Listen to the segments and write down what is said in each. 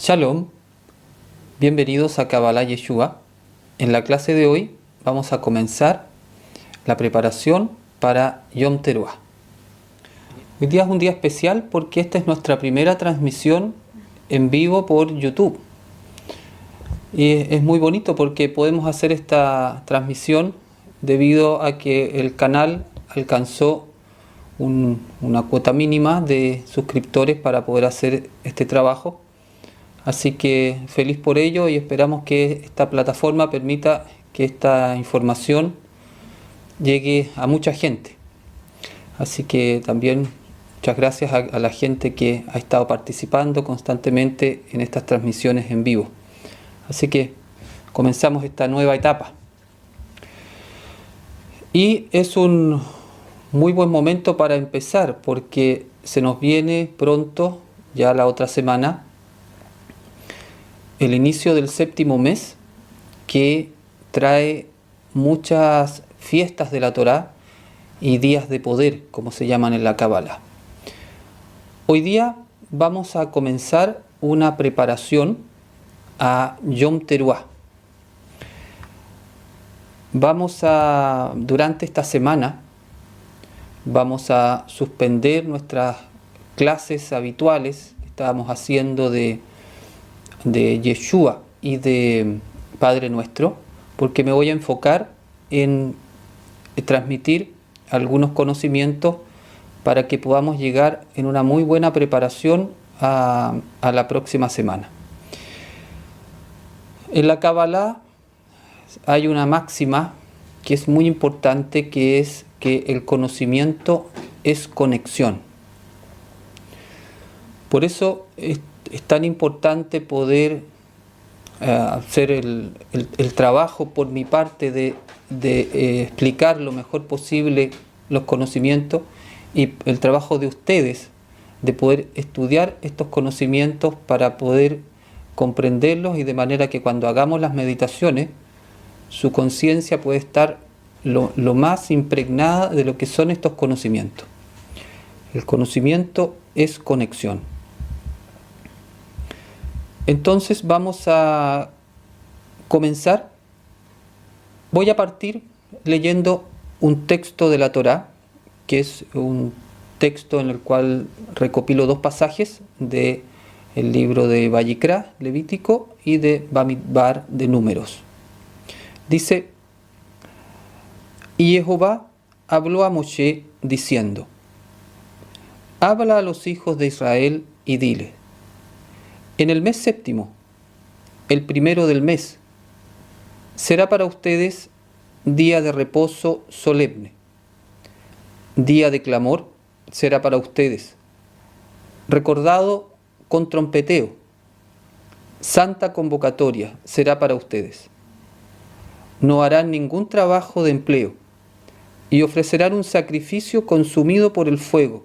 Shalom, bienvenidos a Kabbalah Yeshua. En la clase de hoy vamos a comenzar la preparación para Yom Teruah. Hoy día es un día especial porque esta es nuestra primera transmisión en vivo por YouTube. Y es muy bonito porque podemos hacer esta transmisión debido a que el canal alcanzó una cuota mínima de suscriptores para poder hacer este trabajo. Así que feliz por ello y esperamos que esta plataforma permita que esta información llegue a mucha gente. Así que también muchas gracias a la gente que ha estado participando constantemente en estas transmisiones en vivo. Así que comenzamos esta nueva etapa. Y es un muy buen momento para empezar porque se nos viene pronto, ya la otra semana, el inicio del séptimo mes, que trae muchas fiestas de la Torá y días de poder, como se llaman en la Kabbalah. Hoy día vamos a comenzar una preparación a Yom Teruah. Durante esta semana, vamos a suspender nuestras clases habituales que estábamos haciendo de Yeshua y de Padre Nuestro, porque me voy a enfocar en transmitir algunos conocimientos para que podamos llegar en una muy buena preparación a la próxima semana. En la Kabbalah hay una máxima que es muy importante, que es que el conocimiento es conexión. Por eso es tan importante poder hacer el trabajo por mi parte de explicar lo mejor posible los conocimientos, y el trabajo de ustedes de poder estudiar estos conocimientos para poder comprenderlos, y de manera que cuando hagamos las meditaciones su conciencia puede estar lo más impregnada de lo que son estos conocimientos. El conocimiento es conexión. Entonces vamos a comenzar. Voy a partir leyendo un texto de la Torá, que es un texto en el cual recopilo dos pasajes del libro de Vayikra, Levítico, y de Bamidbar, de Números. Dice: y Jehová habló a Moshe diciendo: habla a los hijos de Israel y dile: en el mes séptimo, el primero del mes, será para ustedes día de reposo solemne, día de clamor será para ustedes, recordado con trompeteo, santa convocatoria será para ustedes. No harán ningún trabajo de empleo y ofrecerán un sacrificio consumido por el fuego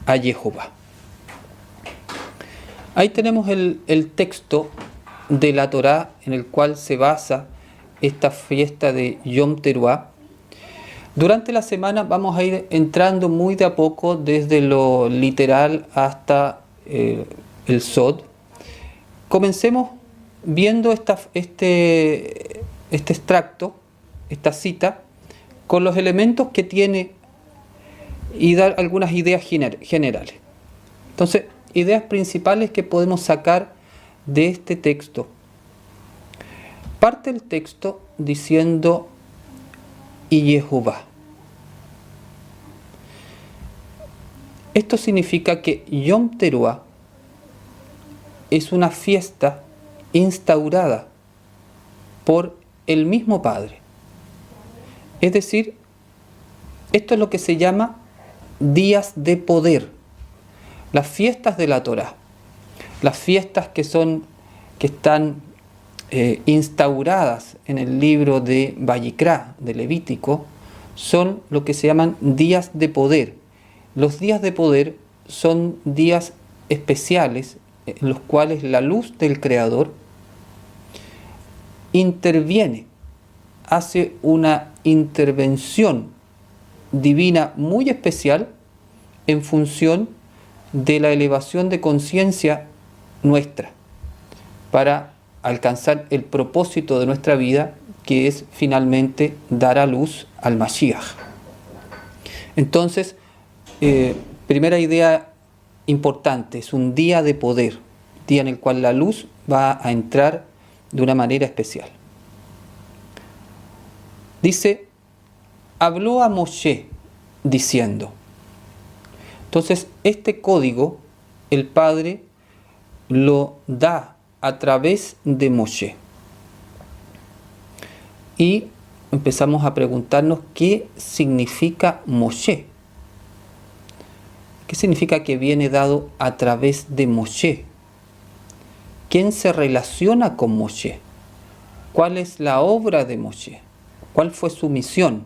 a Jehová. Ahí tenemos el texto de la Torá en el cual se basa esta fiesta de Yom Teruah. Durante la semana vamos a ir entrando muy de a poco desde lo literal hasta el Sod. Comencemos viendo este extracto, esta cita, con los elementos que tiene y dar algunas ideas generales. Entonces, ideas principales que podemos sacar de este texto. Parte el texto diciendo: y Jehová. Esto significa que Yom Teruah es una fiesta instaurada por el mismo Padre. Es decir, esto es lo que se llama días de poder. Las fiestas de la Torá, las fiestas que están instauradas en el libro de Vayikra, de Levítico, son lo que se llaman días de poder. Los días de poder son días especiales en los cuales la luz del Creador interviene, hace una intervención divina muy especial en función de la elevación de conciencia nuestra. para alcanzar el propósito de nuestra vida, que es finalmente dar a luz al Mashiach. Entonces, primera idea importante, es un día de poder, día en el cual la luz va a entrar de una manera especial. Dice, habló a Moshe diciendo. Entonces, este código, el Padre lo da a través de Moshe. Y empezamos a preguntarnos qué significa Moshe. ¿Qué significa que viene dado a través de Moshe? ¿Quién se relaciona con Moshe? ¿Cuál es la obra de Moshe? ¿Cuál fue su misión?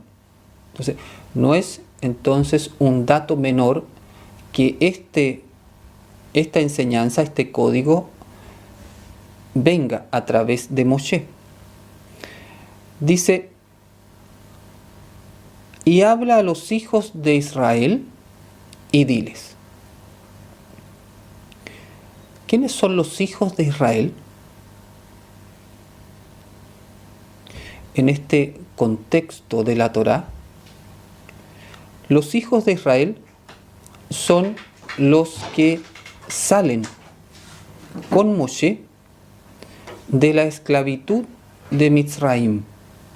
Entonces, no es entonces un dato menor que esta enseñanza, este código, venga a través de Moshe. Dice, y habla a los hijos de Israel y diles. ¿Quiénes son los hijos de Israel? En este contexto de la Torá, los hijos de Israel son los que salen con Moshe de la esclavitud de Mitzraim,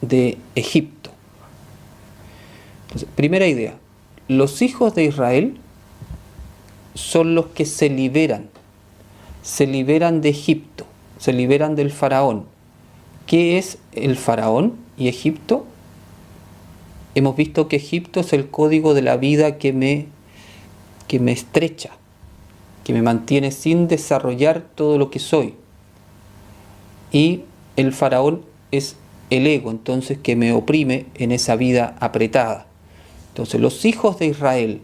de Egipto. Entonces, primera idea, los hijos de Israel son los que se liberan de Egipto, se liberan del faraón. ¿Qué es el faraón y Egipto? Hemos visto que Egipto es el código de la vida que me estrecha, que me mantiene sin desarrollar todo lo que soy. Y el faraón es el ego, entonces, que me oprime en esa vida apretada. Entonces, los hijos de Israel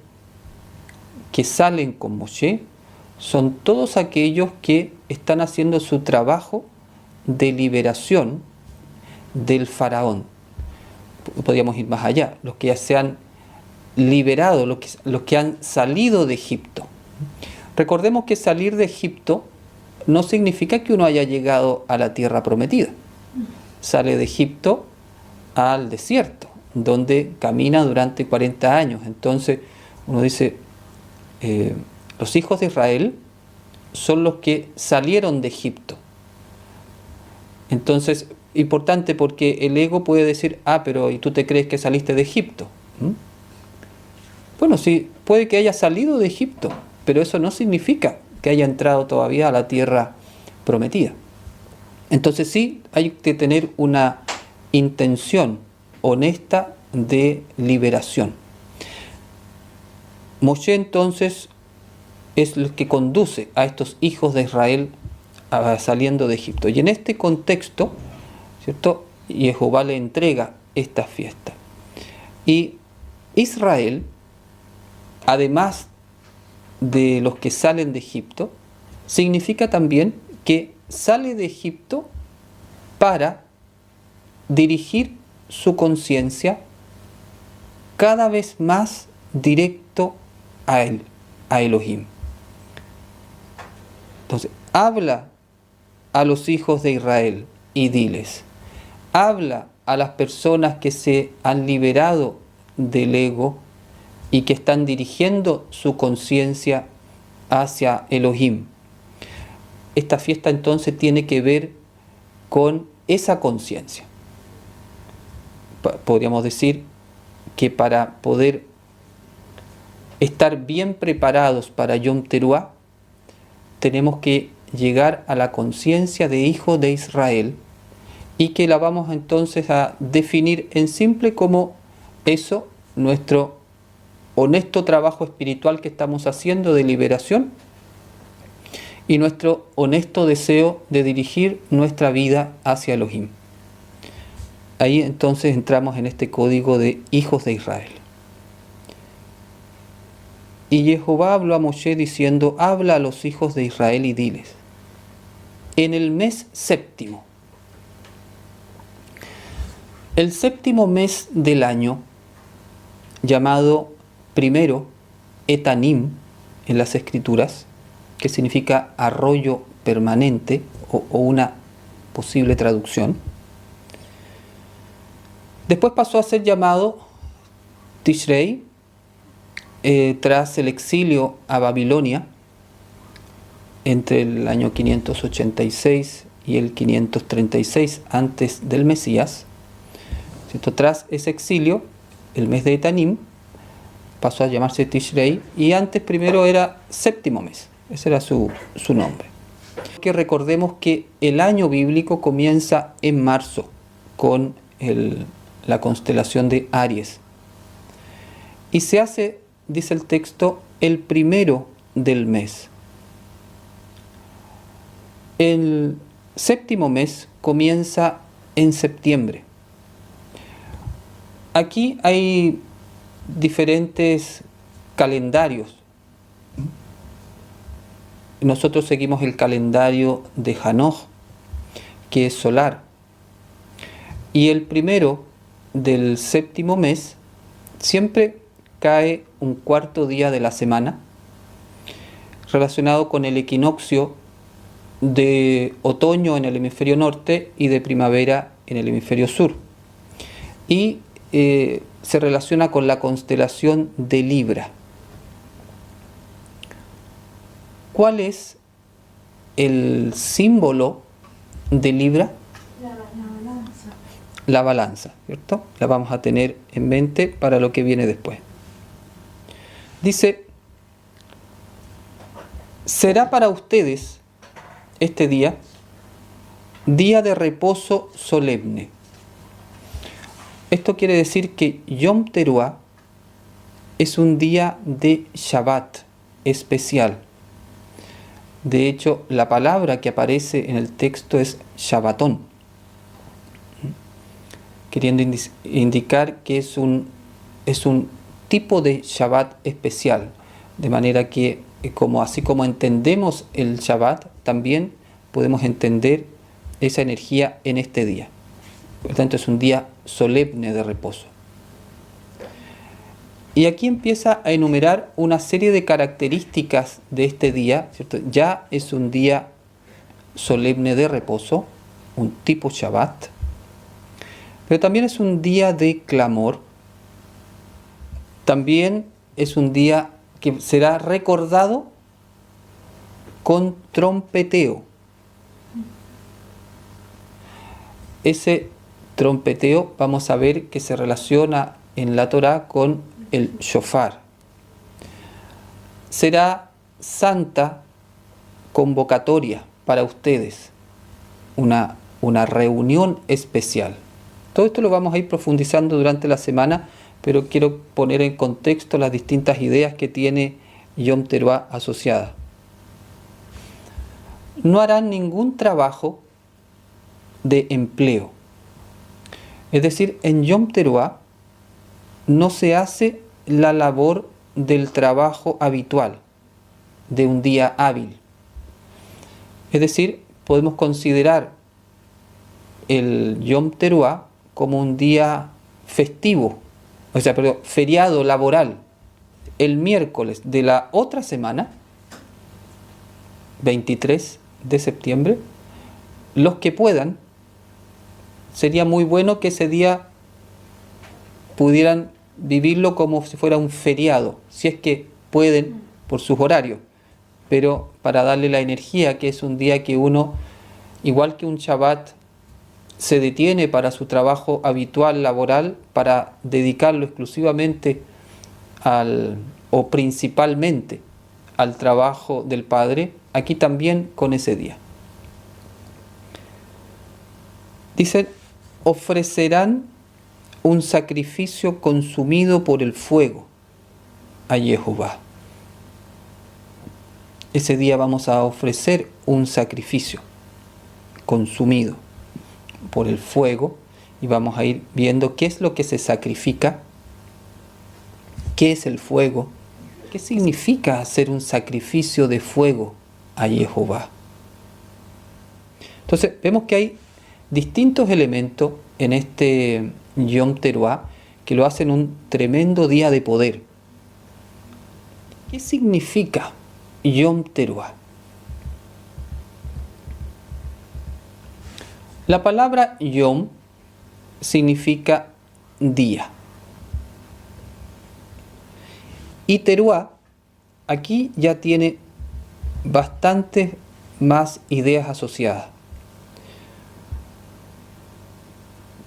que salen con Moshe son todos aquellos que están haciendo su trabajo de liberación del faraón. Podríamos ir más allá, los que ya se han liberado, los que han salido de Egipto. Recordemos que salir de Egipto no significa que uno haya llegado a la tierra prometida. Sale de Egipto al desierto, donde camina durante 40 años. Entonces uno dice, los hijos de Israel son los que salieron de Egipto. Entonces, importante, porque el ego puede decir, pero ¿y tú te crees que saliste de Egipto? Bueno, sí, puede que haya salido de Egipto, pero eso no significa que haya entrado todavía a la tierra prometida. Entonces sí, hay que tener una intención honesta de liberación. Moshe entonces es el que conduce a estos hijos de Israel saliendo de Egipto. Y en este contexto, ¿cierto?, Jehová le entrega esta fiesta. Y Israel, además de los que salen de Egipto, significa también que sale de Egipto para dirigir su conciencia cada vez más directo a él, a Elohim. Entonces, habla a los hijos de Israel y diles, habla a las personas que se han liberado del ego y que están dirigiendo su conciencia hacia Elohim. Esta fiesta entonces tiene que ver con esa conciencia. Podríamos decir que para poder estar bien preparados para Yom Teruah, tenemos que llegar a la conciencia de hijo de Israel, y que la vamos entonces a definir en simple como eso, nuestro honesto trabajo espiritual que estamos haciendo de liberación y nuestro honesto deseo de dirigir nuestra vida hacia Elohim. Ahí entonces entramos en este código de hijos de Israel. Y Jehová habló a Moshe diciendo, habla a los hijos de Israel y diles, en el mes séptimo. El séptimo mes del año, llamado primero Etanim en las escrituras, que significa arroyo permanente o una posible traducción. Después pasó a ser llamado Tishrei, tras el exilio a Babilonia entre el año 586 y el 536 antes del Mesías, ¿cierto? Tras ese exilio, el mes de Etanim pasó a llamarse Tishrei, y antes primero era séptimo mes, ese era su nombre. Que recordemos que el año bíblico comienza en marzo con la constelación de Aries, y se hace, dice el texto, el primero del mes. El séptimo mes comienza en septiembre. Aquí hay diferentes calendarios. Nosotros seguimos el calendario de Hanoch, que es solar. Y el primero del séptimo mes siempre cae un cuarto día de la semana, relacionado con el equinoccio de otoño en el hemisferio norte y de primavera en el hemisferio sur. Y se relaciona con la constelación de Libra. ¿Cuál es el símbolo de Libra? La balanza, ¿cierto? La vamos a tener en mente para lo que viene después. Dice: será para ustedes este día de reposo solemne. Esto quiere decir que Yom Teruah es un día de Shabbat especial. De hecho, la palabra que aparece en el texto es Shabbatón, queriendo indicar que es un tipo de Shabbat especial, de manera que así como entendemos el Shabbat, también podemos entender esa energía en este día. Por lo tanto, es un día solemne de reposo. Y aquí empieza a enumerar una serie de características de este día, ¿cierto? Ya es un día solemne de reposo, un tipo Shabbat, pero también es un día de clamor. También es un día que será recordado con trompeteo. Ese trompeteo vamos a ver que se relaciona en la Torá con el shofar. Será santa convocatoria para ustedes, una reunión especial. Todo esto lo vamos a ir profundizando durante la semana, pero quiero poner en contexto las distintas ideas que tiene Yom Teruah asociada. No harán ningún trabajo de empleo. Es decir, en Yom Teruah no se hace la labor del trabajo habitual, de un día hábil. Es decir, podemos considerar el Yom Teruah como un día festivo, feriado laboral. El miércoles de la otra semana, 23 de septiembre, los que puedan, sería muy bueno que ese día pudieran vivirlo como si fuera un feriado, si es que pueden por sus horarios, pero para darle la energía, que es un día que uno, igual que un Shabbat, se detiene para su trabajo habitual laboral para dedicarlo exclusivamente o principalmente al trabajo del Padre, aquí también con ese día. Dicen: ofrecerán un sacrificio consumido por el fuego a Jehová. Ese día vamos a ofrecer un sacrificio consumido por el fuego, y vamos a ir viendo qué es lo que se sacrifica, qué es el fuego, qué significa hacer un sacrificio de fuego a Jehová. Entonces vemos que hay distintos elementos en este Yom Teruah que lo hacen un tremendo día de poder. ¿Qué significa Yom Teruah? La palabra Yom significa día. Y Teruá aquí ya tiene bastantes más ideas asociadas.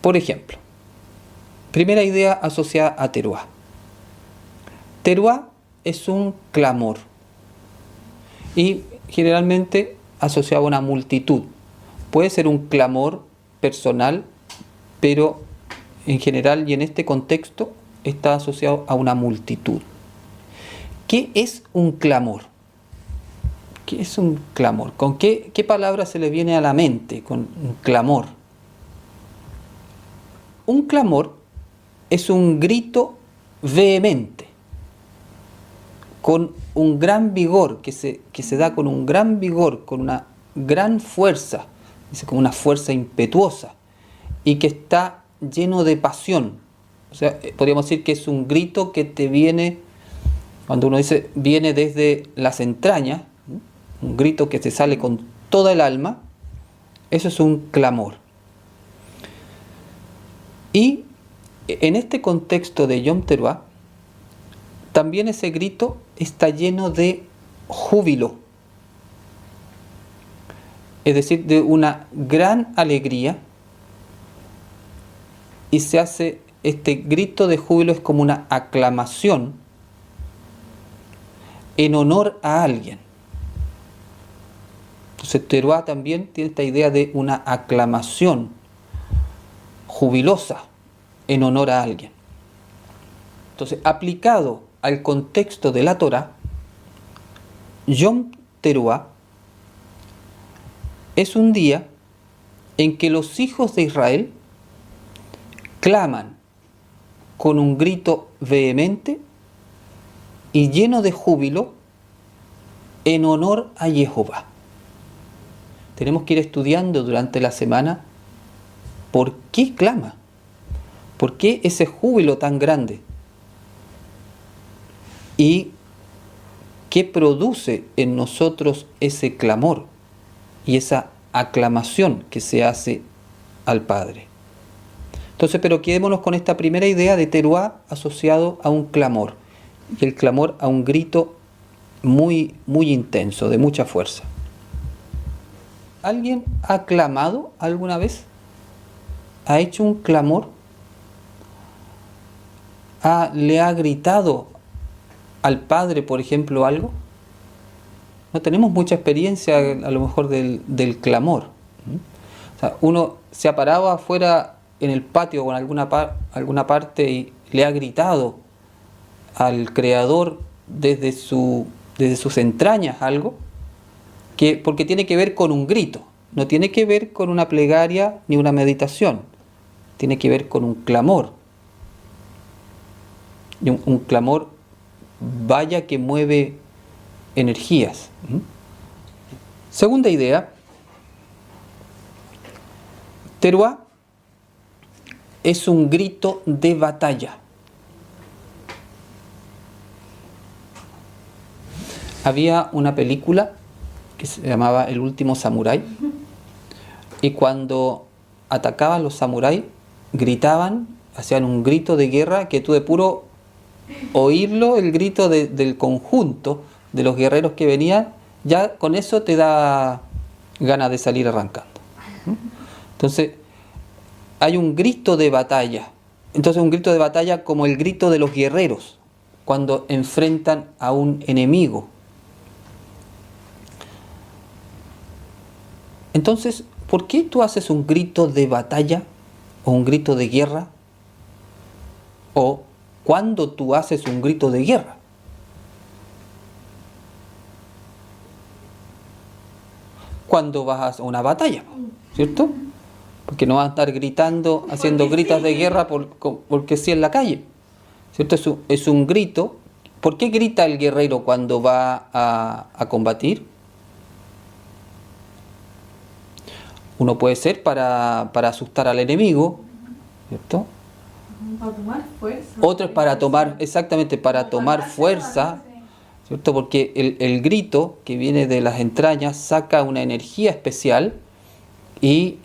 Por ejemplo, primera idea asociada a Teruá. Teruá es un clamor y generalmente asociado a una multitud. Puede ser un clamor personal, pero en general y en este contexto está asociado a una multitud. ¿Qué es un clamor? ¿Qué es un clamor? ¿Con qué palabra se le viene a la mente con un clamor? Un clamor es un grito vehemente, con un gran vigor, que se da con un gran vigor, con una gran fuerza, dice como una fuerza impetuosa, y que está lleno de pasión. O sea, podríamos decir que es un grito que te viene, cuando uno dice viene desde las entrañas, un grito que te sale con toda el alma, eso es un clamor. Y en este contexto de Yom Teruá, también ese grito está lleno de júbilo, es decir, de una gran alegría, y se hace, este grito de júbilo es como una aclamación en honor a alguien. Entonces Teruá también tiene esta idea de una aclamación jubilosa en honor a alguien. Entonces, aplicado al contexto de la Torá, Yom Teruá es un día en que los hijos de Israel claman con un grito vehemente y lleno de júbilo en honor a Jehová. Tenemos que ir estudiando durante la semana por qué clama, por qué ese júbilo tan grande y qué produce en nosotros ese clamor y esa aclamación que se hace al Padre. Entonces, pero quedémonos con esta primera idea de Teruá asociado a un clamor, y el clamor a un grito muy, muy intenso, de mucha fuerza. ¿Alguien ha clamado alguna vez? ¿Ha hecho un clamor? ¿Le ha gritado al Padre, por ejemplo, algo? No tenemos mucha experiencia a lo mejor del clamor. O sea, uno se ha parado afuera en el patio o en alguna parte y le ha gritado al Creador desde sus entrañas algo, porque tiene que ver con un grito, no tiene que ver con una plegaria ni una meditación, tiene que ver con un clamor. Y un clamor, vaya que mueve energías. Segunda idea, Teruá es un grito de batalla. Había una película que se llamaba El último samurái, y cuando atacaban los samuráis, gritaban, hacían un grito de guerra que tú de puro oírlo, el grito del conjunto de los guerreros que venían, ya con eso te da ganas de salir arrancando. Entonces, hay un grito de batalla. Entonces, un grito de batalla como el grito de los guerreros cuando enfrentan a un enemigo. Entonces, ¿por qué tú haces un grito de batalla o un grito de guerra? ¿O cuándo tú haces un grito de guerra? Cuando vas a una batalla, ¿cierto? Porque no vas a estar gritando, haciendo gritos de guerra porque sí en la calle, ¿cierto? Es un grito. ¿Por qué grita el guerrero cuando va a combatir? Uno puede ser para asustar al enemigo, ¿cierto? Para tomar fuerza. Otro es para tomar, exactamente, para tomar fuerza, ¿cierto? Porque el grito que viene de las entrañas saca una energía especial Y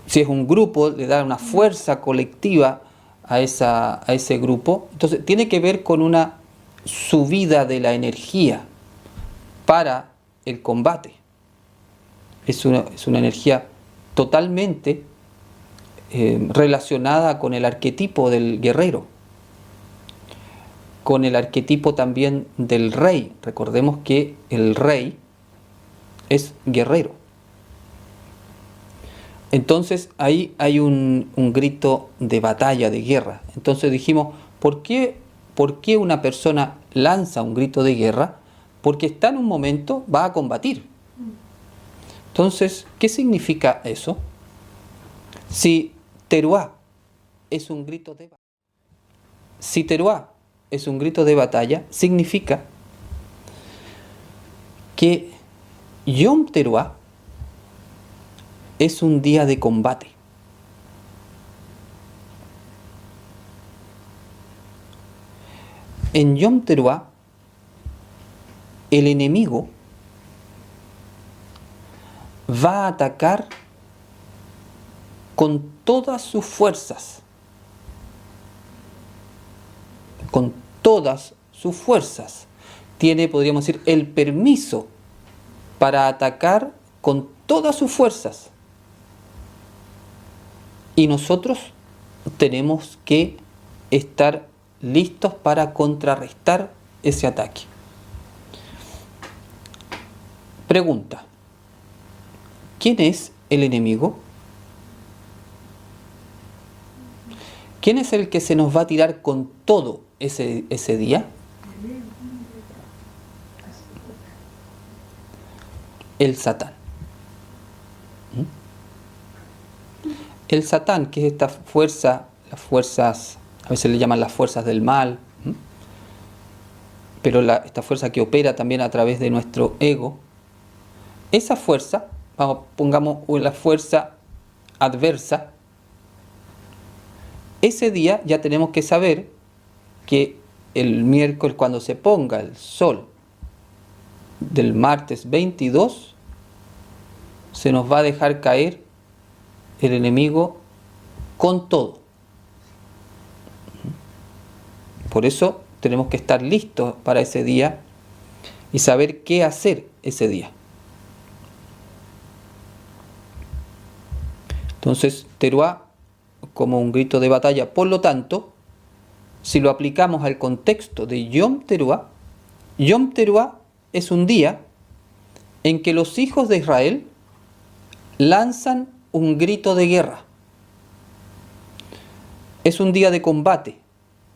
si es un grupo, le da una fuerza colectiva a ese grupo. Entonces tiene que ver con una subida de la energía para el combate. Es una energía totalmente relacionada con el arquetipo del guerrero, con el arquetipo también del rey. Recordemos que el rey es guerrero. Entonces ahí hay un grito de batalla, de guerra. Entonces dijimos, ¿por qué una persona lanza un grito de guerra? Porque está en un momento, va a combatir. Entonces, ¿qué significa eso? Si Teruá es un grito de batalla, significa que Yom Teruá es un día de combate. En Yom Teruá, el enemigo va a atacar con todas sus fuerzas. Con todas sus fuerzas. Tiene, podríamos decir, el permiso para atacar con todas sus fuerzas. Y nosotros tenemos que estar listos para contrarrestar ese ataque. Pregunta: ¿quién es el enemigo? ¿Quién es el que se nos va a tirar con todo ese día? El Satán. El Satán, que es esta fuerza, las fuerzas, a veces le llaman las fuerzas del mal, pero esta fuerza que opera también a través de nuestro ego, esa fuerza, pongamos la fuerza adversa, ese día ya tenemos que saber que el miércoles, cuando se ponga el sol del martes 22, se nos va a dejar caer el enemigo con todo. Por eso tenemos que estar listos para ese día y saber qué hacer ese día. Entonces, Teruá como un grito de batalla. Por lo tanto, si lo aplicamos al contexto de Yom Teruá es un día en que los hijos de Israel lanzan un grito de guerra. Es un día de combate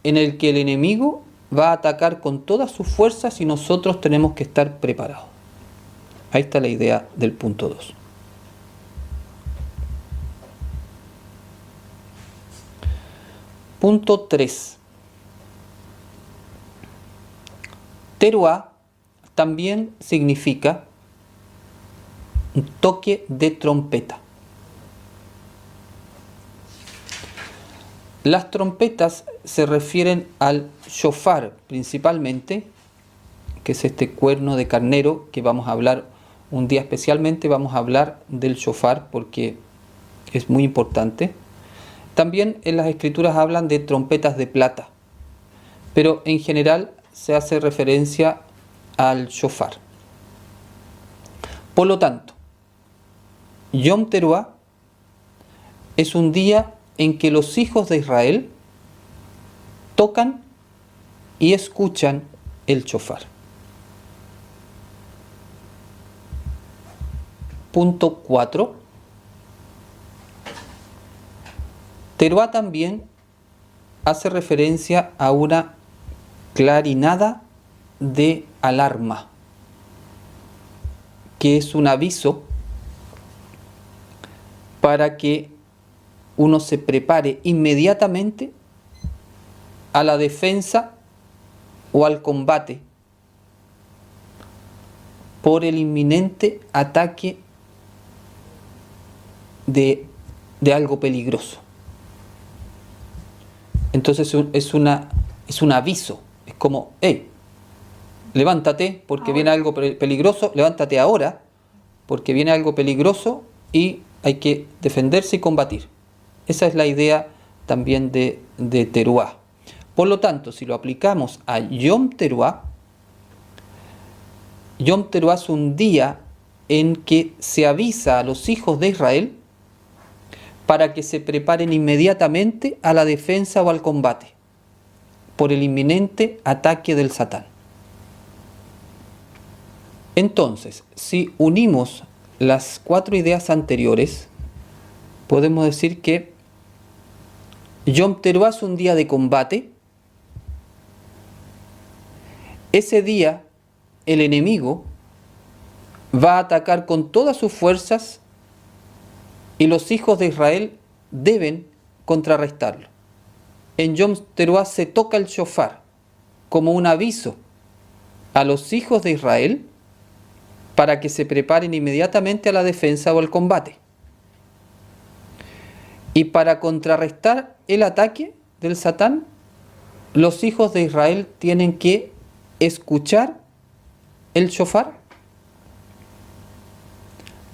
en el que el enemigo va a atacar con todas sus fuerzas y nosotros tenemos que estar preparados. Ahí está la idea del punto 2. Punto 3. Teruá también significa un toque de trompeta. Las trompetas se refieren al shofar principalmente, que es este cuerno de carnero que vamos a hablar un día especialmente, vamos a hablar del shofar porque es muy importante. También en las escrituras hablan de trompetas de plata, pero en general se hace referencia al shofar. Por lo tanto, Yom Teruá es un día en que los hijos de Israel tocan y escuchan el shofar. Punto 4. Teruá también hace referencia a una clarinada de alarma, que es un aviso para que uno se prepare inmediatamente a la defensa o al combate por el inminente ataque de algo peligroso. Entonces es un aviso, es como, hey, levántate porque viene algo peligroso, levántate ahora porque viene algo peligroso y hay que defenderse y combatir. Esa es la idea también de Teruá. Por lo tanto, si lo aplicamos a Yom Teruá es un día en que se avisa a los hijos de Israel para que se preparen inmediatamente a la defensa o al combate por el inminente ataque del Satán. Entonces, si unimos las 4 ideas anteriores, podemos decir que Yom Teruá es un día de combate. Ese día el enemigo va a atacar con todas sus fuerzas y los hijos de Israel deben contrarrestarlo. En Yom Teruá se toca el shofar como un aviso a los hijos de Israel para que se preparen inmediatamente a la defensa o al combate. Y para contrarrestar el ataque del Satán, los hijos de Israel tienen que escuchar el shofar,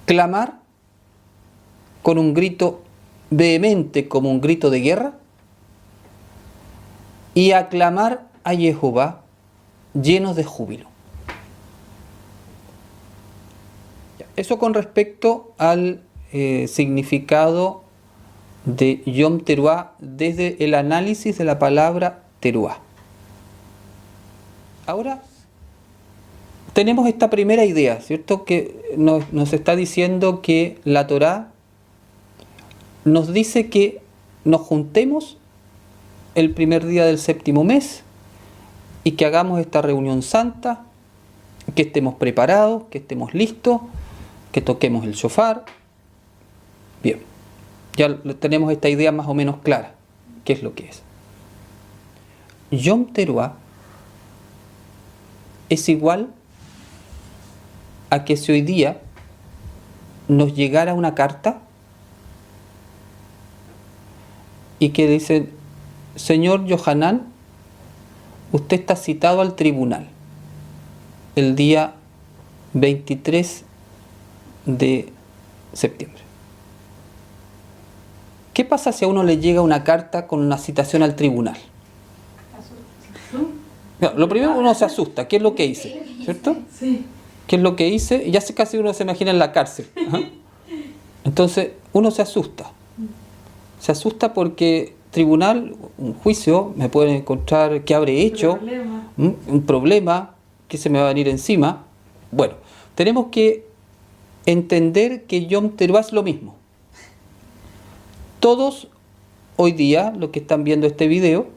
clamar con un grito vehemente como un grito de guerra y aclamar a Jehová llenos de júbilo. Eso con respecto al significado de Yom Teruá desde el análisis de la palabra Teruá. Ahora tenemos esta primera idea, ¿cierto? Que nos está diciendo que la Torá nos dice que nos juntemos el primer día del séptimo mes y que hagamos esta reunión santa, que estemos preparados, que estemos listos, que toquemos el shofar. Bien, ya tenemos esta idea más o menos clara, qué es lo que es. Yom Teruá es igual a que si hoy día nos llegara una carta y que dicen: señor Yohanan, usted está citado al tribunal el día 23 de septiembre. ¿Qué pasa si a uno le llega una carta con una citación al tribunal? Lo primero, uno se asusta. ¿Qué es lo que hice? ¿Cierto? Sí. ¿Qué es lo que hice? Y ya casi uno se imagina en la cárcel. Ajá. Entonces uno se asusta. Se asusta porque tribunal, un juicio, me pueden encontrar qué habré hecho, un problema que se me va a venir encima. Bueno, tenemos que entender que Yom Teruá es lo mismo. Todos hoy día, los que están viendo este video,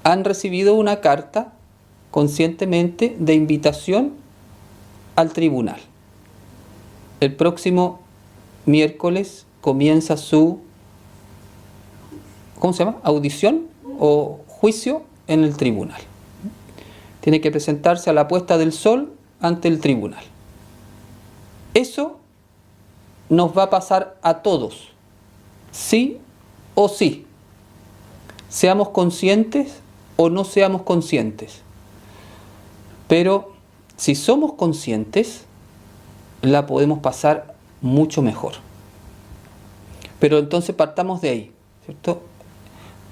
han recibido una carta conscientemente de invitación al tribunal. El próximo miércoles comienza su, ¿cómo se llama? Audición o juicio en el tribunal. Tiene que presentarse a la puesta del sol ante el tribunal. Eso nos va a pasar a todos, sí o sí, seamos conscientes o no seamos conscientes. Pero si somos conscientes, la podemos pasar mucho mejor. Pero entonces partamos de ahí, ¿cierto?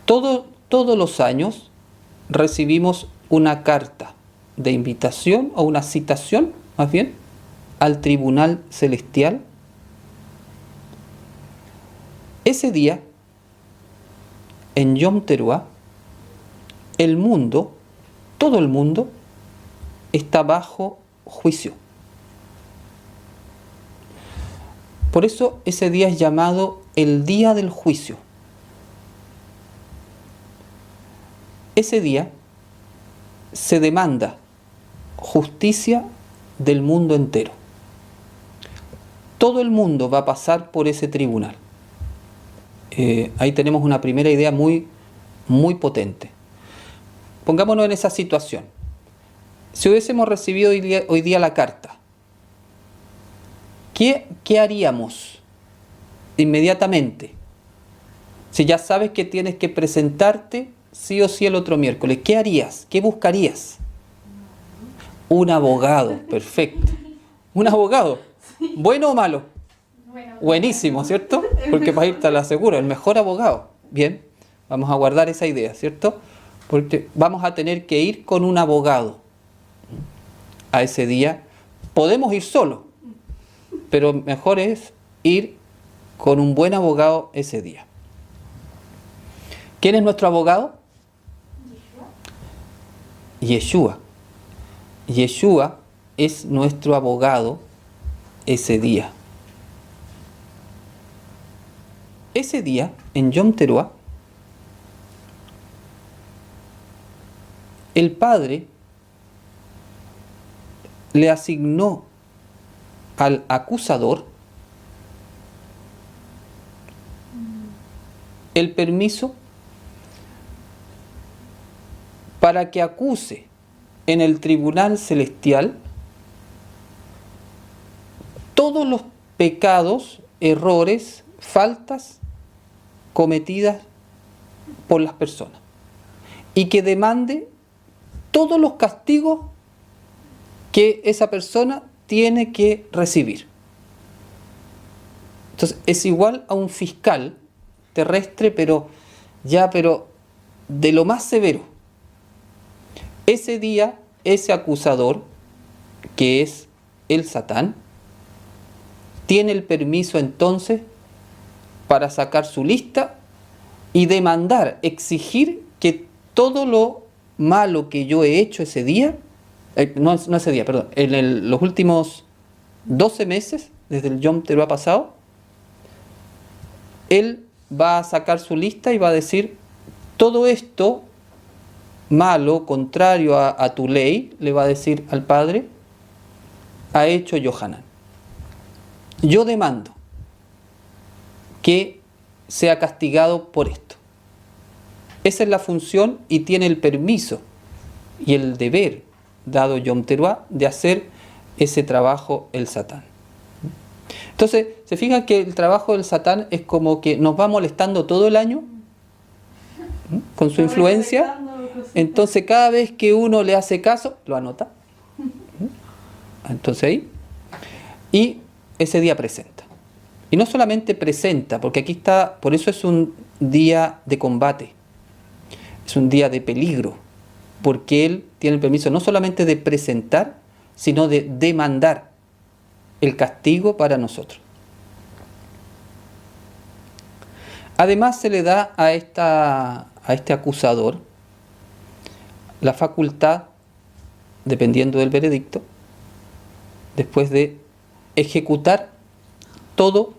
Todos los años recibimos una carta de invitación o una citación, más bien, al tribunal celestial. Ese día, en Yom Teruá, el mundo, todo el mundo, está bajo juicio. Por eso ese día es llamado el día del juicio. Ese día se demanda justicia del mundo entero. Todo el mundo va a pasar por ese tribunal. Ahí tenemos una primera idea muy, muy potente. Pongámonos en esa situación. Si hubiésemos recibido hoy día la carta, ¿qué haríamos inmediatamente? Si ya sabes que tienes que presentarte sí o sí el otro miércoles, ¿qué harías? ¿Qué buscarías? Un abogado, perfecto. Un abogado. ¿Bueno o malo? Bueno. Buenísimo, ¿cierto? Porque para irte a la segura, el mejor abogado. Bien, vamos a guardar esa idea, ¿cierto? Porque vamos a tener que ir con un abogado a ese día. Podemos ir solo, pero mejor es ir con un buen abogado ese día. ¿Quién es nuestro abogado? Yeshua. Yeshua es nuestro abogado ese día. Ese día, en Yom Teruah, el Padre le asignó al acusador el permiso para que acuse en el tribunal celestial todos los pecados, errores, faltas cometidas por las personas y que demande todos los castigos que esa persona tiene que recibir. Entonces es igual a un fiscal terrestre, pero de lo más severo. Ese día, ese acusador, que es el Satán, tiene el permiso entonces para sacar su lista y demandar, exigir que todo lo malo que yo he hecho ese día, no ese día, perdón, los últimos 12 meses, desde el Yom Teruah pasado, él va a sacar su lista y va a decir, todo esto malo, contrario a tu ley, le va a decir al Padre, ha hecho Yohanan. Yo demando que sea castigado por esto. Esa es la función y tiene el permiso y el deber dado Yom Teruah de hacer ese trabajo el Satán. Entonces, se fijan que el trabajo del Satán es como que nos va molestando todo el año con su influencia. Entonces, cada vez que uno le hace caso, lo anota. Entonces ahí. Y ese día presenta. Y no solamente presenta, porque aquí está, por eso es un día de combate. Es un día de peligro, porque él tiene el permiso no solamente de presentar, sino de demandar el castigo para nosotros. Además se le da a este acusador la facultad, dependiendo del veredicto, después de ejecutar todo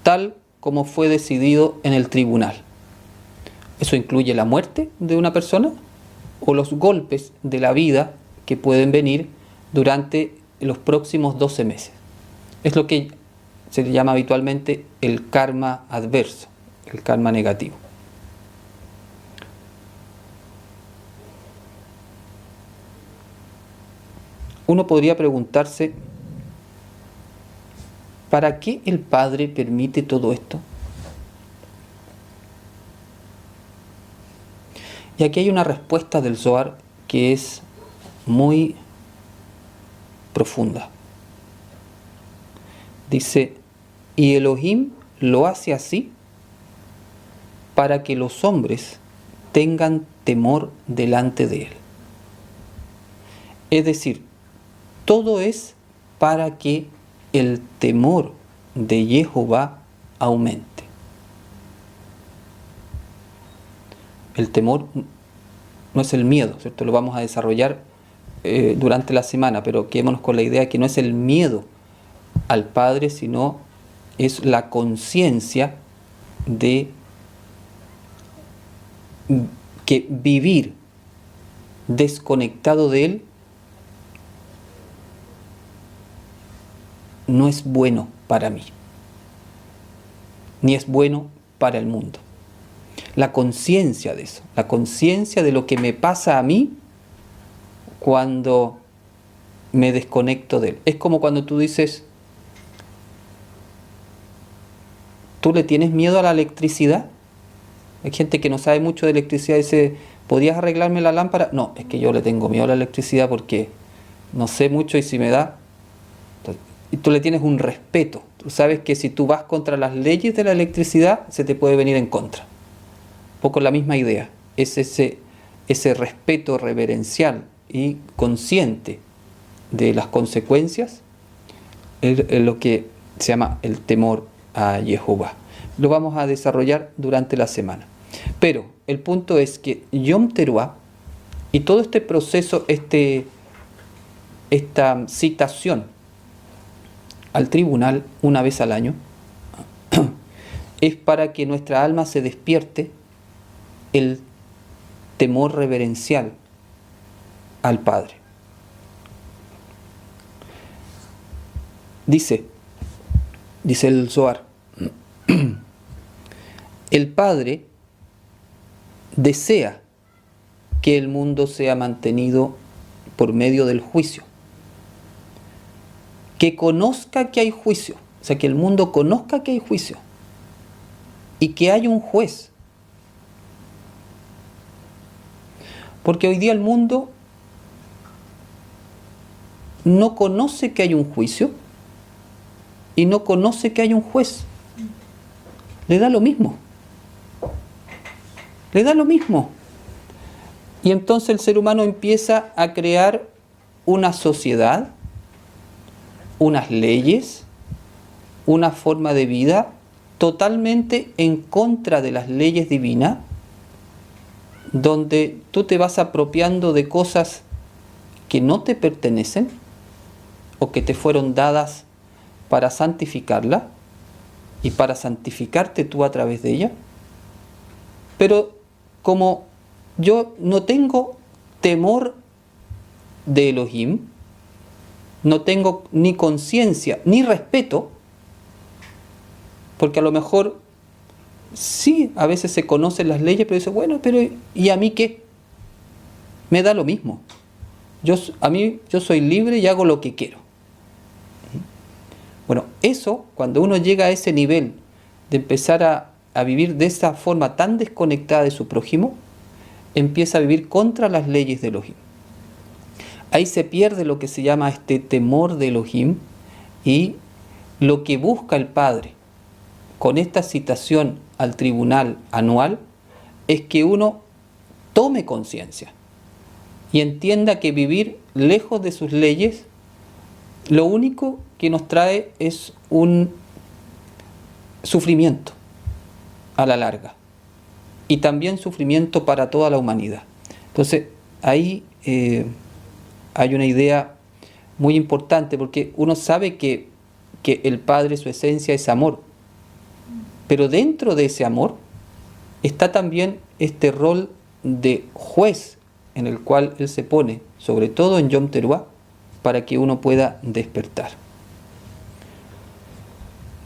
tal como fue decidido en el tribunal. Eso incluye la muerte de una persona o los golpes de la vida que pueden venir durante los próximos 12 meses. Es lo que se le llama habitualmente el karma adverso, el karma negativo. Uno podría preguntarse, ¿para qué el Padre permite todo esto? Y aquí hay una respuesta del Zohar que es muy profunda. Dice, y Elohim lo hace así para que los hombres tengan temor delante de él. Es decir, todo es para que el temor de Jehová aumente. El temor no es el miedo, ¿cierto? Lo vamos a desarrollar durante la semana, pero quedémonos con la idea de que no es el miedo al Padre, sino es la conciencia de que vivir desconectado de Él no es bueno para mí, ni es bueno para el mundo. La conciencia de eso, la conciencia de lo que me pasa a mí cuando me desconecto de Él. Es como cuando tú dices, ¿tú le tienes miedo a la electricidad? Hay gente que no sabe mucho de electricidad y dice, ¿podrías arreglarme la lámpara? No, es que yo le tengo miedo a la electricidad porque no sé mucho y si me da... Entonces, y tú le tienes un respeto. Tú sabes que si tú vas contra las leyes de la electricidad, se te puede venir en contra. Un poco la misma idea. Es ese respeto reverencial y consciente de las consecuencias, es lo que se llama el temor a Jehová. Lo vamos a desarrollar durante la semana. Pero el punto es que Yom Teruah y todo este proceso, esta citación al tribunal una vez al año, es para que nuestra alma se despierte el temor reverencial al Padre. Dice el Zohar, el Padre desea que el mundo sea mantenido por medio del juicio, que conozca que hay juicio, o sea, que el mundo conozca que hay juicio y que hay un juez. Porque hoy día el mundo no conoce que hay un juicio y no conoce que hay un juez. Le da lo mismo. Le da lo mismo. Y entonces el ser humano empieza a crear una sociedad, unas leyes, una forma de vida totalmente en contra de las leyes divinas, donde tú te vas apropiando de cosas que no te pertenecen o que te fueron dadas para santificarla y para santificarte tú a través de ella. Pero como yo no tengo temor de Elohim, no tengo ni conciencia ni respeto, porque a lo mejor sí, a veces se conocen las leyes, pero dice, bueno, pero ¿y a mí qué? Me da lo mismo. Yo soy libre y hago lo que quiero. Bueno, eso, cuando uno llega a ese nivel de empezar a vivir de esa forma tan desconectada de su prójimo, empieza a vivir contra las leyes de Elohim. Ahí se pierde lo que se llama este temor de Elohim, y lo que busca el Padre con esta citación al tribunal anual es que uno tome conciencia y entienda que vivir lejos de sus leyes lo único que nos trae es un sufrimiento a la larga, y también sufrimiento para toda la humanidad. Entonces ahí hay una idea muy importante, porque uno sabe que el Padre, su esencia es amor, pero dentro de ese amor está también este rol de juez en el cual Él se pone, sobre todo en Yom Teruah, para que uno pueda despertar.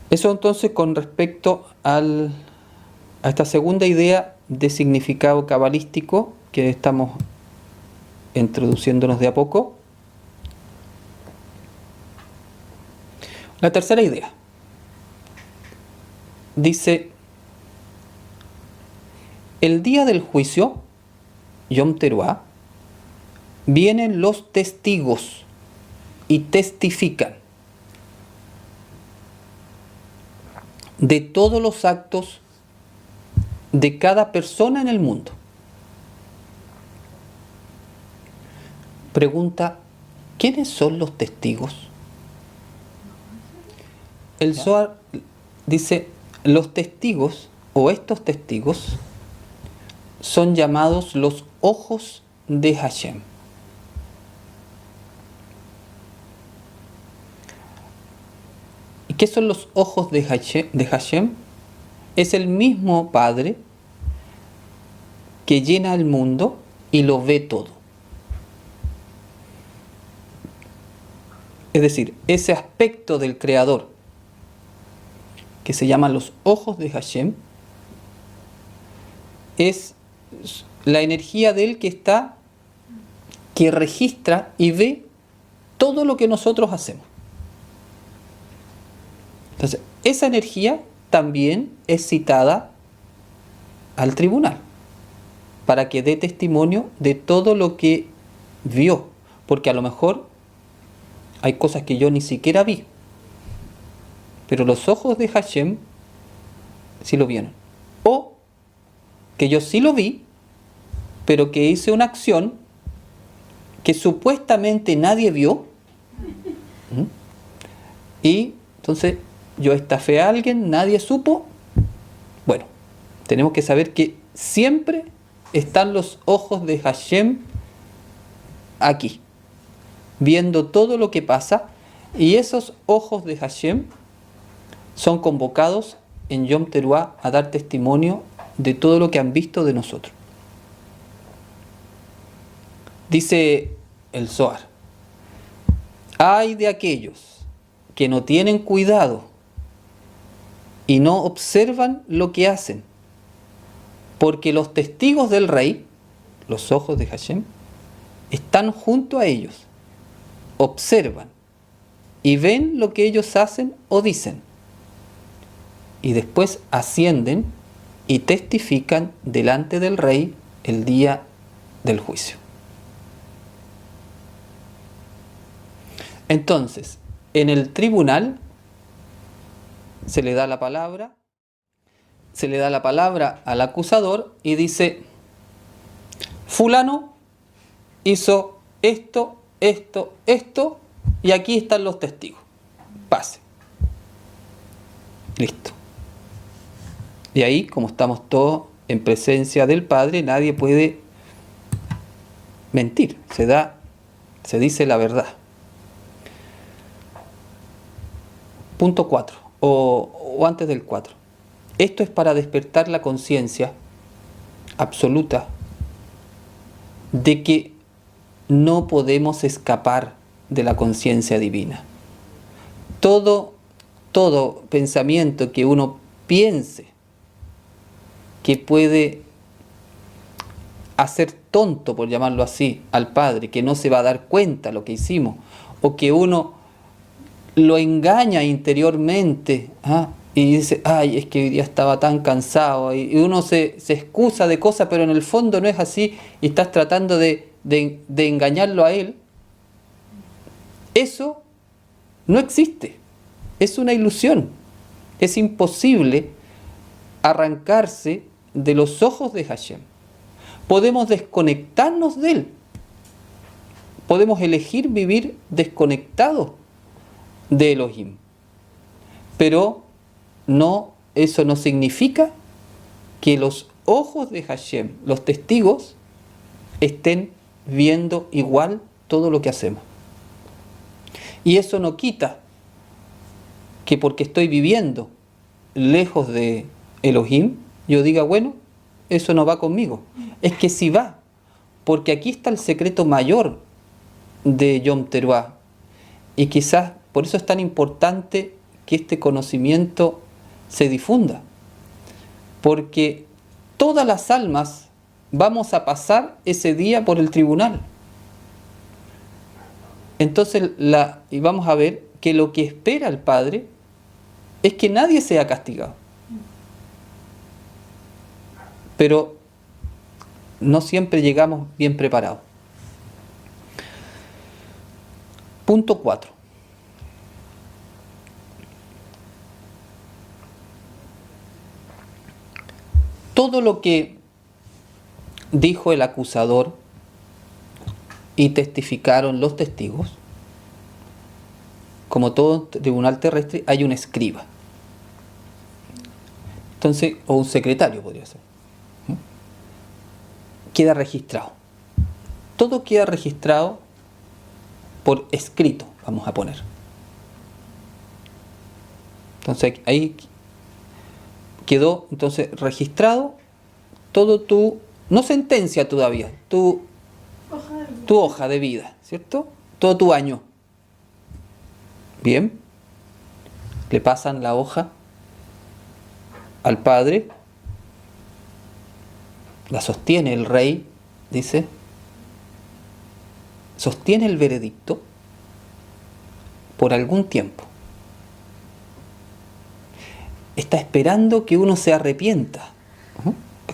Eso entonces con respecto a esta segunda idea de significado cabalístico que estamos introduciéndonos de a poco. La tercera idea dice: el día del juicio, Yom Teruah, vienen los testigos y testifican de todos los actos de cada persona en el mundo. Pregunta: ¿quiénes son los testigos? El Zohar dice: los testigos, o estos testigos, son llamados los ojos de Hashem. ¿Y qué son los ojos de Hashem? Es el mismo Padre que llena el mundo y lo ve todo. Es decir, ese aspecto del Creador que se llaman los ojos de Hashem es la energía de Él que registra y ve todo lo que nosotros hacemos. Entonces, esa energía también es citada al tribunal para que dé testimonio de todo lo que vio, porque a lo mejor hay cosas que yo ni siquiera vi, pero los ojos de Hashem sí lo vieron. O que yo sí lo vi, pero que hice una acción que supuestamente nadie vio. Y entonces yo estafé a alguien, nadie supo. Bueno, tenemos que saber que siempre están los ojos de Hashem aquí, viendo todo lo que pasa, y esos ojos de Hashem son convocados en Yom Teruah a dar testimonio de todo lo que han visto de nosotros. Dice el Zohar: ay de aquellos que no tienen cuidado y no observan lo que hacen, porque los testigos del rey, los ojos de Hashem, están junto a ellos, observan y ven lo que ellos hacen o dicen, y después ascienden y testifican delante del rey el día del juicio. Entonces, en el tribunal se le da la palabra al acusador y dice: fulano hizo esto, esto, esto, y aquí están los testigos. Pase. Listo. Y ahí, como estamos todos en presencia del Padre, nadie puede mentir. Se dice la verdad. Punto 4, o antes del 4. Esto es para despertar la conciencia absoluta de que no podemos escapar de la conciencia divina. Todo pensamiento que uno piense que puede hacer tonto, por llamarlo así, al Padre, que no se va a dar cuenta lo que hicimos, o que uno lo engaña interiormente, y dice: ay, es que hoy día estaba tan cansado, y uno se excusa de cosas, pero en el fondo no es así, y estás tratando de engañarlo a él. Eso no existe, es una ilusión. Es imposible arrancarse de los ojos de Hashem. Podemos desconectarnos de él, podemos elegir vivir desconectados de Elohim, pero eso no significa que los ojos de Hashem, los testigos, estén viendo igual todo lo que hacemos. Y eso no quita que porque estoy viviendo lejos de Elohim, yo diga: bueno, eso no va conmigo. Es que sí va, porque aquí está el secreto mayor de Yom Teruah, y quizás por eso es tan importante que este conocimiento se difunda, porque todas las almas vamos a pasar ese día por el tribunal. Entonces, y vamos a ver que lo que espera el Padre es que nadie sea castigado. Pero no siempre llegamos bien preparados. Punto 4. Todo lo que dijo el acusador y testificaron los testigos, como todo tribunal terrestre, hay un escriba. Entonces, o un secretario podría ser. Queda registrado. Todo queda registrado por escrito, vamos a poner. Entonces, ahí quedó registrado todo no sentencia todavía, tu hoja de vida, ¿cierto? Todo tu año. Bien, le pasan la hoja al Padre, la sostiene el rey, dice, sostiene el veredicto por algún tiempo. Está esperando que uno se arrepienta.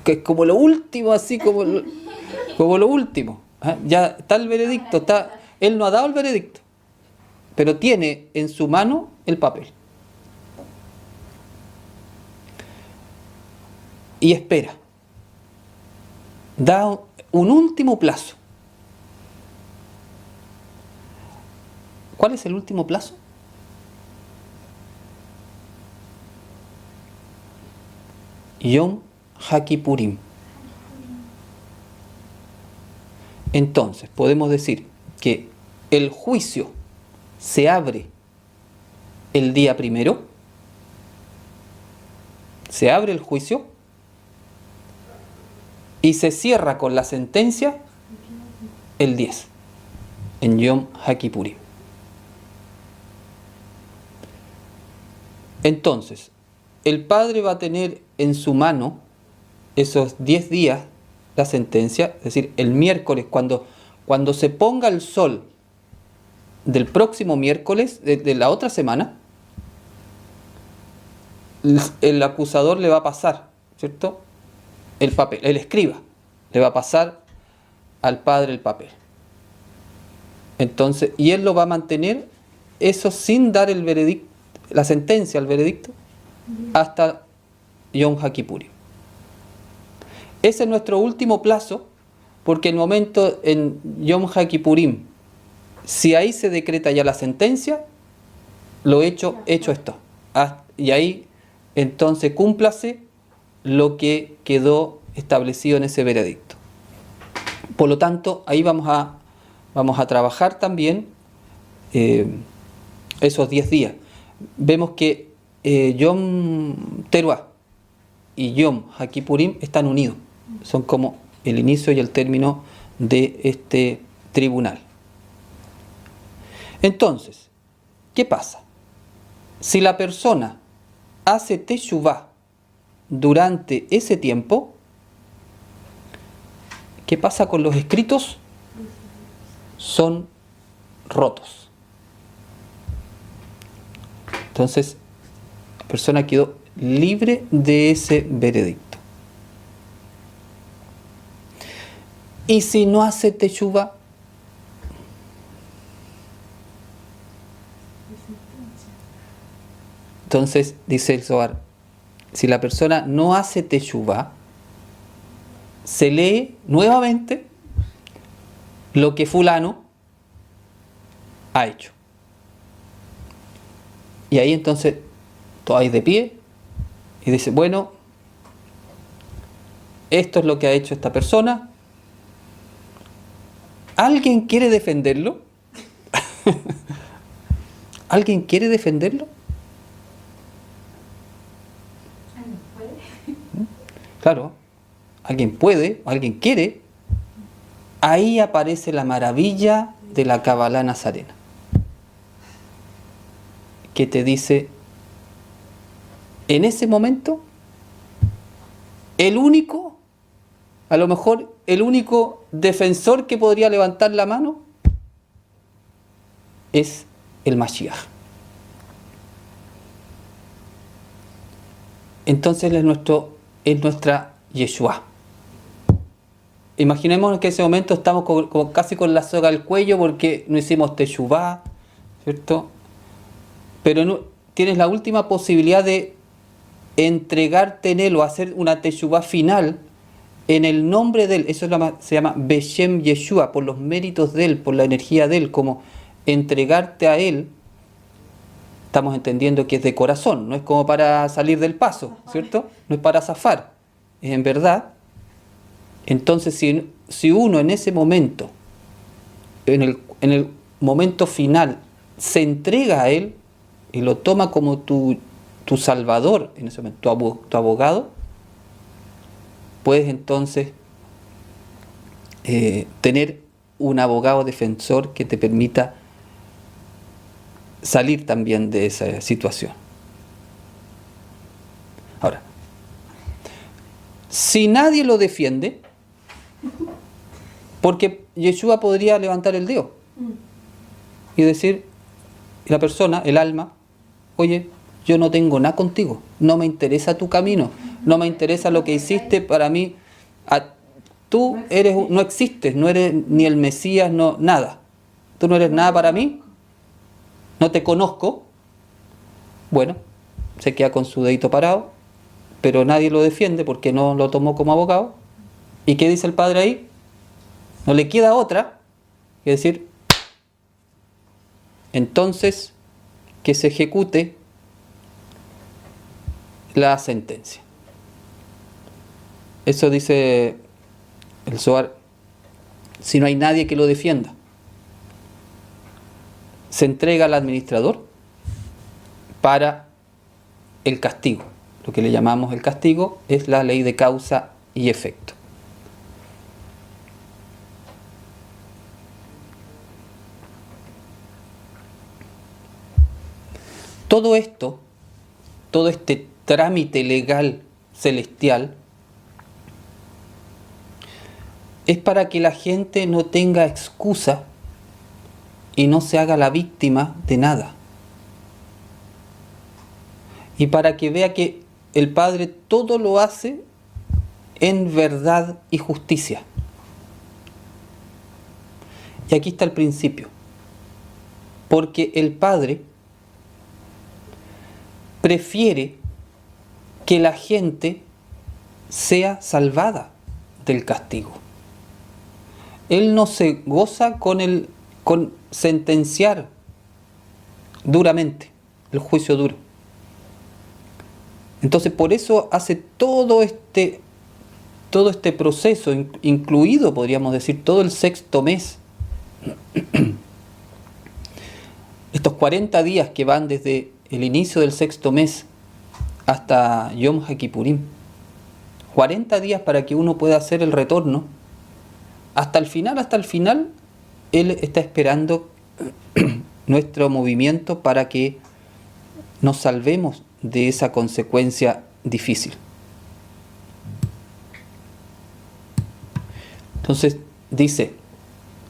Que es como lo último, así como lo último. Ya está el veredicto, él no ha dado el veredicto, pero tiene en su mano el papel. y espera. Da un último plazo. ¿Cuál es el último plazo? Yom HaKippurim. Entonces, podemos decir que el juicio se abre el día primero. Se abre el juicio y se cierra con la sentencia el 10, en Yom HaKippurim. Entonces, el padre va a tener en su mano esos 10 días la sentencia, es decir, el miércoles, cuando se ponga el sol del próximo miércoles, de la otra semana, el acusador le va a pasar, ¿cierto?, el papel, el escriba le va a pasar al padre el papel. Entonces, y él lo va a mantener, eso sin dar el veredicto, la sentencia, el veredicto, hasta Yom HaKippurim. Ese es nuestro último plazo, porque el momento en Yom HaKippurim, si ahí se decreta ya la sentencia, lo hecho está. Y ahí entonces cúmplase lo que quedó establecido en ese veredicto. Por lo tanto, ahí vamos a trabajar también esos 10 días. Vemos que Yom Teruah y Yom HaKippurim están unidos. Son como el inicio y el término de este tribunal. Entonces, ¿qué pasa? Si la persona hace teshuvá durante ese tiempo, ¿qué pasa con los escritos? Son rotos. Entonces, la persona quedó libre de ese veredicto. Y si no hace teshuvá, entonces dice el Zohar, si la persona no hace teshuvá, se lee nuevamente lo que fulano ha hecho. Y ahí entonces tomáis de pie y dice, bueno, esto es lo que ha hecho esta persona. ¿Alguien quiere defenderlo? ¿Alguien quiere defenderlo? ¿Alguien puede? Claro, alguien puede, alguien quiere. Ahí aparece la maravilla de la Kabbalah nazarena, que te dice, en ese momento, a lo mejor el único defensor que podría levantar la mano es el Mashiach. Entonces es nuestra Yeshua. Imaginemos que en ese momento estamos casi con la soga al cuello porque no hicimos teshuvá, ¿cierto? Pero no, tienes la última posibilidad de entregarte en él o hacer una teshuvá final en el nombre de él. Eso se llama Beshem Yeshua, por los méritos de él, por la energía de él, como entregarte a él. Estamos entendiendo que es de corazón, no es como para salir del paso, ¿cierto? No es para zafar, es en verdad. Entonces, si uno en ese momento, en el momento final, se entrega a él y lo toma como tu salvador, en ese momento, tu abogado, puedes entonces tener un abogado defensor que te permita salir también de esa situación. Ahora, si nadie lo defiende, porque Yeshua podría levantar el dedo y decir, la persona, el alma, oye, yo no tengo nada contigo, no me interesa tu camino, no me interesa lo que hiciste para mí, tú no existes, no eres ni el Mesías, no, nada, tú no eres nada para mí, no te conozco. Bueno, se queda con su dedito parado, pero nadie lo defiende porque no lo tomó como abogado. ¿Y qué dice el padre ahí? No le queda otra que decir, entonces que se ejecute la sentencia. Eso dice el Zohar, si no hay nadie que lo defienda. Se entrega al administrador para el castigo. Lo que le llamamos el castigo es la ley de causa y efecto. Todo esto, todo este trámite legal celestial, es para que la gente no tenga excusa y no se haga la víctima de nada. Y para que vea que el Padre todo lo hace en verdad y justicia. Y aquí está el principio. Porque el Padre prefiere que la gente sea salvada del castigo. Él no se goza con sentenciar duramente, el juicio duro. Entonces por eso hace todo este proceso, incluido, podríamos decir, todo el sexto mes. Estos 40 días que van desde el inicio del sexto mes hasta Yom HaKippurim. 40 días para que uno pueda hacer el retorno. Hasta el final, Él está esperando nuestro movimiento para que nos salvemos de esa consecuencia difícil. Entonces dice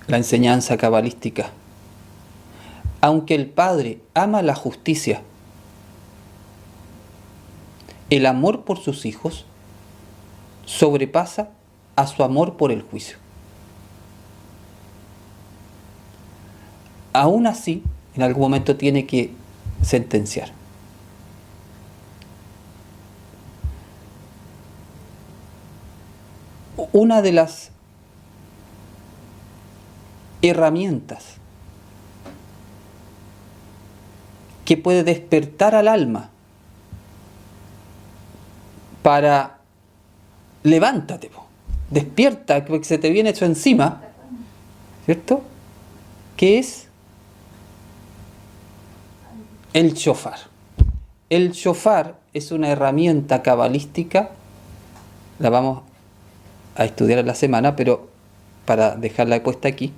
la enseñanza cabalística, aunque el Padre ama la justicia, el amor por sus hijos sobrepasa a su amor por el juicio. Aún así, en algún momento tiene que sentenciar. Una de las herramientas que puede despertar al alma para levántate, despierta, que se te viene eso encima, ¿cierto? ¿Qué es? El shofar. El shofar es una herramienta cabalística, la vamos a estudiar en la semana, pero para dejarla puesta aquí.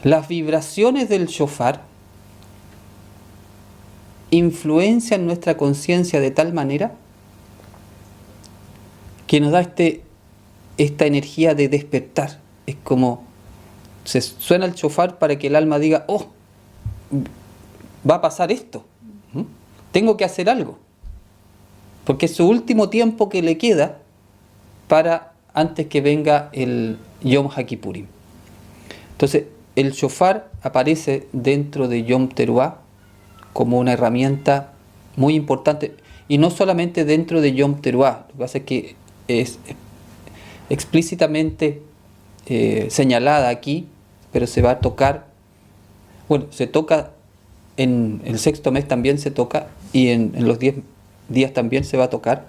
Las vibraciones del shofar influencian nuestra conciencia de tal manera que nos da esta energía de despertar. Es como se suena el shofar para que el alma diga, oh, va a pasar esto, tengo que hacer algo, porque es su último tiempo que le queda para antes que venga el Yom HaKippurim. Entonces el shofar aparece dentro de Yom Teruah como una herramienta muy importante, y no solamente dentro de Yom Teruah. Lo que pasa es que es explícitamente señalada aquí, pero se va a tocar, bueno, se toca en el sexto mes, también se toca, y en los 10 días también se va a tocar.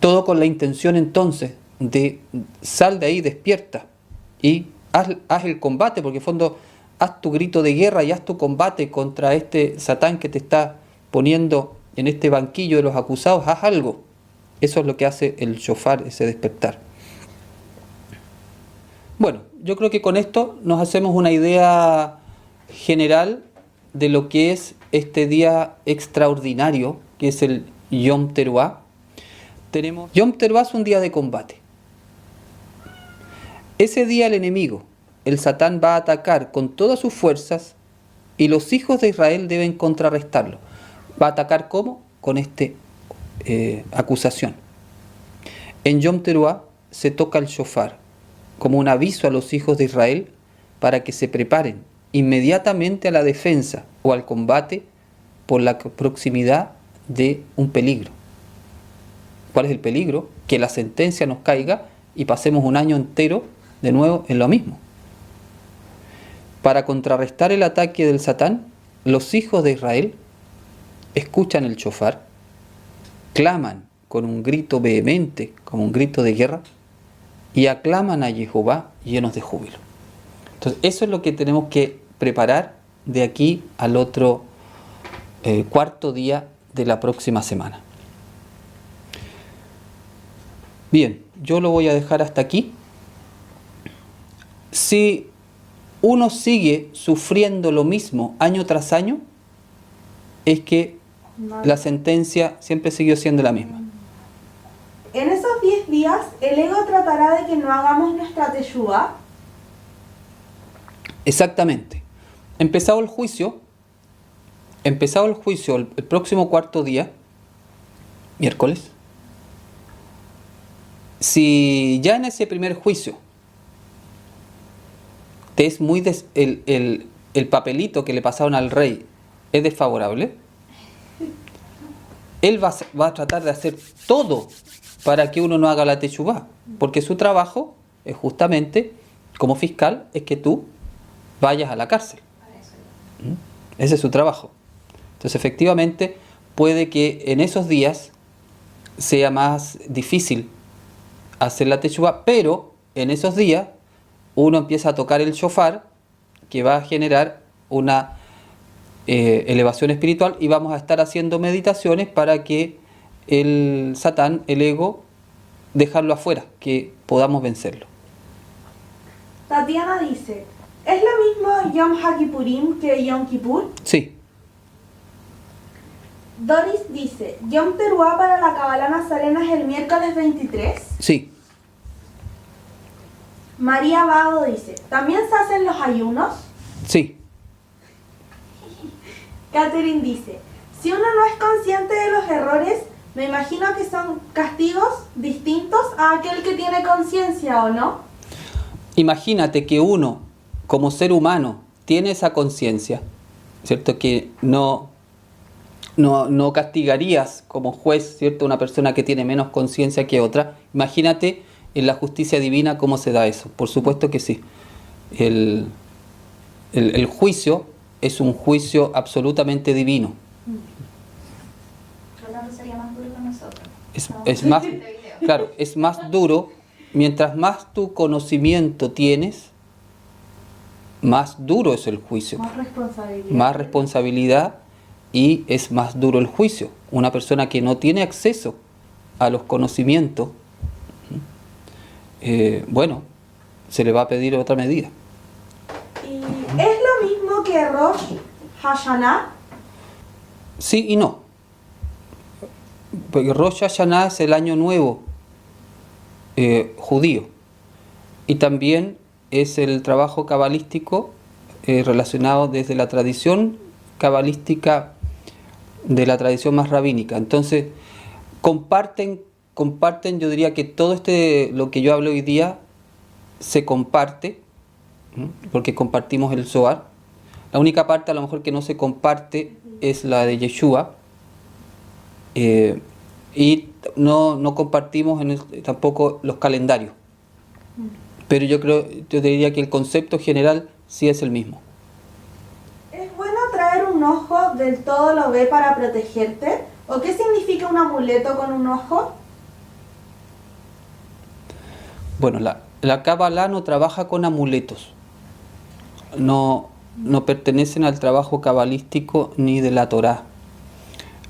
Todo con la intención entonces de sal de ahí, despierta y haz el combate, porque en fondo haz tu grito de guerra y haz tu combate contra este Satán que te está poniendo en este banquillo de los acusados. Haz algo. Eso es lo que hace el shofar, ese despertar. Bueno, yo creo que con esto nos hacemos una idea general de lo que es este día extraordinario, que es el Yom Teruah. Yom Teruah es un día de combate. Ese día el enemigo, el Satán, va a atacar con todas sus fuerzas y los hijos de Israel deben contrarrestarlo. ¿Va a atacar cómo? Con esta acusación. En Yom Teruah se toca el shofar como un aviso a los hijos de Israel para que se preparen inmediatamente a la defensa o al combate por la proximidad de un peligro. ¿Cuál es el peligro? Que la sentencia nos caiga y pasemos un año entero de nuevo en lo mismo. Para contrarrestar el ataque del Satán, los hijos de Israel escuchan el shofar, claman con un grito vehemente, como un grito de guerra, y aclaman a Jehová llenos de júbilo. Entonces, eso es lo que tenemos que preparar de aquí al otro cuarto día de la próxima semana. Bien, yo lo voy a dejar hasta aquí. Si uno sigue sufriendo lo mismo año tras año, es que la sentencia siempre siguió siendo la misma. En esos 10 días, el ego tratará de que no hagamos nuestra teshuvá. Exactamente. Empezado el juicio, el próximo cuarto día, miércoles, si ya en ese primer juicio te es muy el papelito que le pasaron al rey es desfavorable, él va a tratar de hacer todo para que uno no haga la teshuvá, porque su trabajo es justamente, como fiscal, es que tú vayas a la cárcel. Ese es su trabajo. Entonces, efectivamente, puede que en esos días sea más difícil hacer la teshuvá, pero en esos días uno empieza a tocar el shofar, que va a generar una elevación espiritual, y vamos a estar haciendo meditaciones para que el Satán, el ego, dejarlo afuera, que podamos vencerlo. Tatiana dice, ¿es lo mismo Yom HaKippurim que Yom Kippur? Sí, Doris dice, Yom Teruah para la Kabbalah Nazarena es el miércoles 23. sí, María Vago dice, ¿también se hacen los ayunos? sí. Catherine dice, si uno no es consciente de los errores, me imagino que son castigos distintos a aquel que tiene conciencia, ¿o no? Imagínate que uno, como ser humano, tiene esa conciencia, ¿cierto? Que no castigarías como juez, ¿cierto? Una persona que tiene menos conciencia que otra. Imagínate en la justicia divina cómo se da eso. Por supuesto que sí. El juicio es un juicio absolutamente divino. Rolando sería más duro que nosotros. Es más, claro, es más duro. Mientras más tu conocimiento tienes, más duro es el juicio. Más responsabilidad. Más responsabilidad, y es más duro el juicio. Una persona que no tiene acceso a los conocimientos, bueno, se le va a pedir otra medida. ¿Y es lo mismo que Rosh Hashanah? Sí y no. Porque Rosh Hashanah es el año nuevo judío, y también es el trabajo cabalístico relacionado desde la tradición cabalística, de la tradición más rabínica. Entonces comparten, yo diría que todo lo que yo hablo hoy día se comparte, porque compartimos el Zohar. La única parte a lo mejor que no se comparte es la de Yeshua, y no compartimos tampoco los calendarios, pero yo diría que el concepto general sí es el mismo. ¿Es bueno traer un ojo del todo lo ve para protegerte? ¿O qué significa un amuleto con un ojo? Bueno, la Kabbalah no trabaja con amuletos, no pertenecen al trabajo cabalístico ni de la Torá.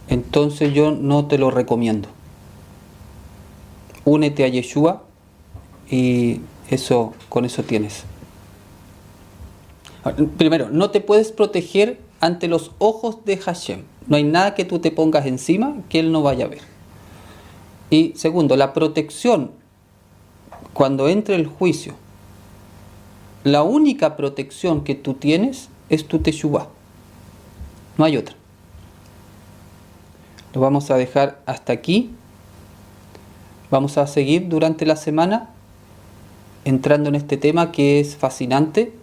Entonces yo no te lo recomiendo. Únete a Yeshua y con eso tienes. Primero, no te puedes proteger ante los ojos de Hashem. No hay nada que tú te pongas encima que Él no vaya a ver. Y segundo, la protección, cuando entre el juicio, la única protección que tú tienes es tu teshuvá. No hay otra. Lo vamos a dejar hasta aquí. Vamos a seguir durante la semana entrando en este tema que es fascinante,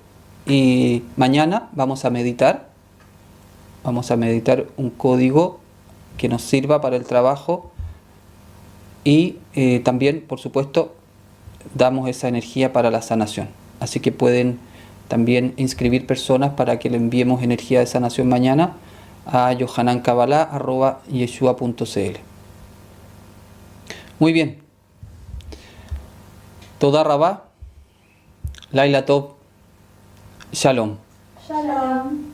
y mañana vamos a meditar un código que nos sirva para el trabajo y también, por supuesto, damos esa energía para la sanación. Así que pueden también inscribir personas para que le enviemos energía de sanación mañana a yohanankabbalah@yeshua.cl. Muy bien. Toda Rabá, Laila Tov, Shalom. Shalom.